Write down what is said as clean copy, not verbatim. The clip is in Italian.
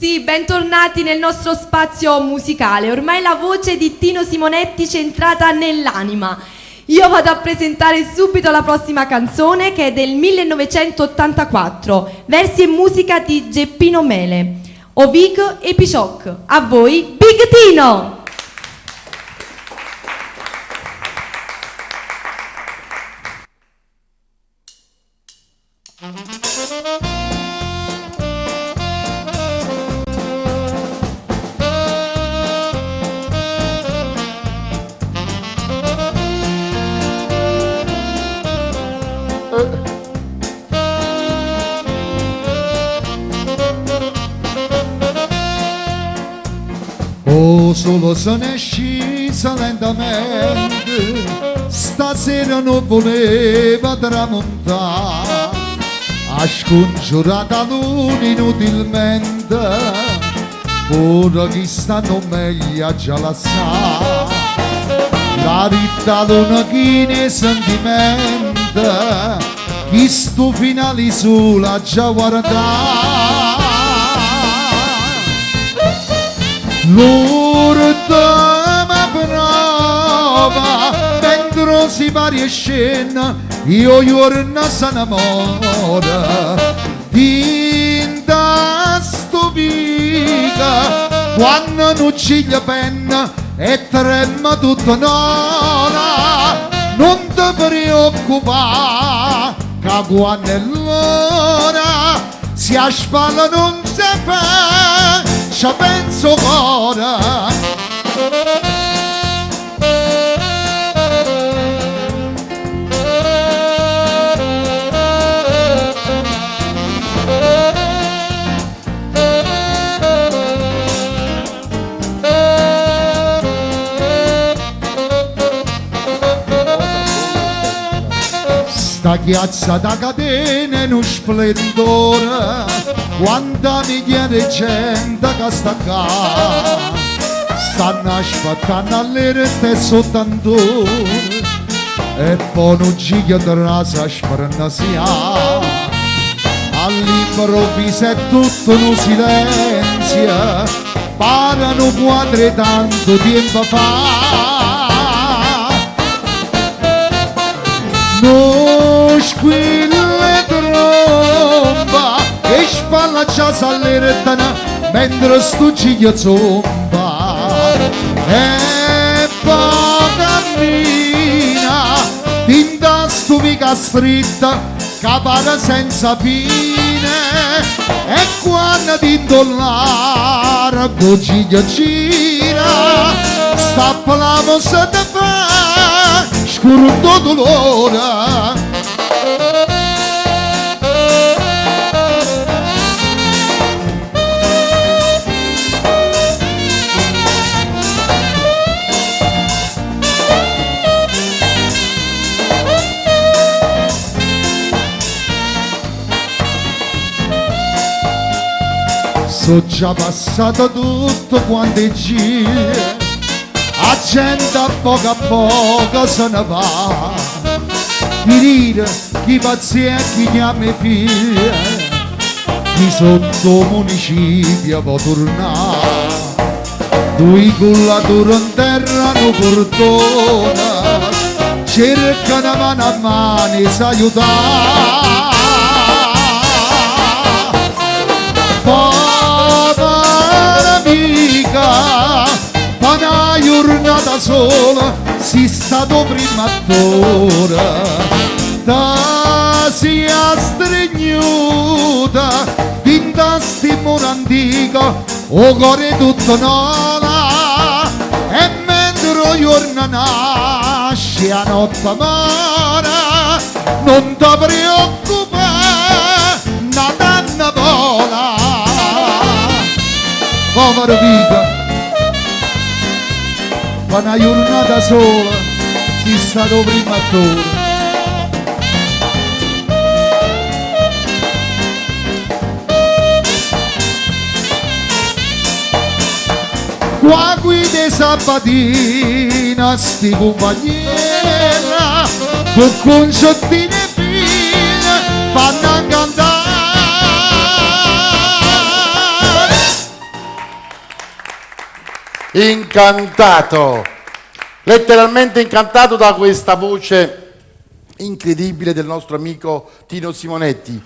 Sì, bentornati nel nostro spazio musicale. Ormai la voce di Tino Simonetti ci è entrata nell'anima. Io vado a presentare subito la prossima canzone, che è del 1984, versi e musica di Geppino Mele. Ovic e Picioc. A voi, Big Tino! Oh, solo se ne è scesa lentamente, stasera non voleva tramontare, ha scongiurato l'una inutilmente, ora chi stanno meglio a già la sa, la ritta l'una chi ne sentimenta, chi sto finale sola già guarda. L'urtima prova, dentro si varie scene, io giorno si innamora. Tinta sto viga, quando non ci gli penna e trema tutto nona. Non ti preoccupare, che quando è l'ora, si a spalla non si fa, ci penso ora. Sta chiazza da catena in un splendore, quanta migliaia di gente che sta qua, stanno aspettando all'erete sott'antore e poi non giglio di rasa sprennasia. All'improvviso è tutto un silenzio, parano quadri tanto tempo fa. Non squilla tromba e spalla già s'allertana mentre sto giglio zomba e poi cammina tinta sto mica stritta capara senza fine e quando t'indollare con giglio gira stappa la mossa da fa scuro dolore. So già passato tutto quanto è giro, la gente a poco se ne va, chi ride, chi pazienza, chi chiama i figli, chi sotto municipio può tornare, due cullature in terra non perdona, cercano mano a mano e si aiutare. Una giornata sola si stato prima d'ora, da si è stregnuta tinta stimolo antico o cuore tutto nola e mentre giorno nasce a notte amara non ti preoccupare, una danna vola povera vita. Una giornata sola si stato prima d'ora. Qua guida sabatina sti compagniera con conciottine e figlie fanno cantare incantato, letteralmente incantato da questa voce incredibile del nostro amico Tino Simonetti.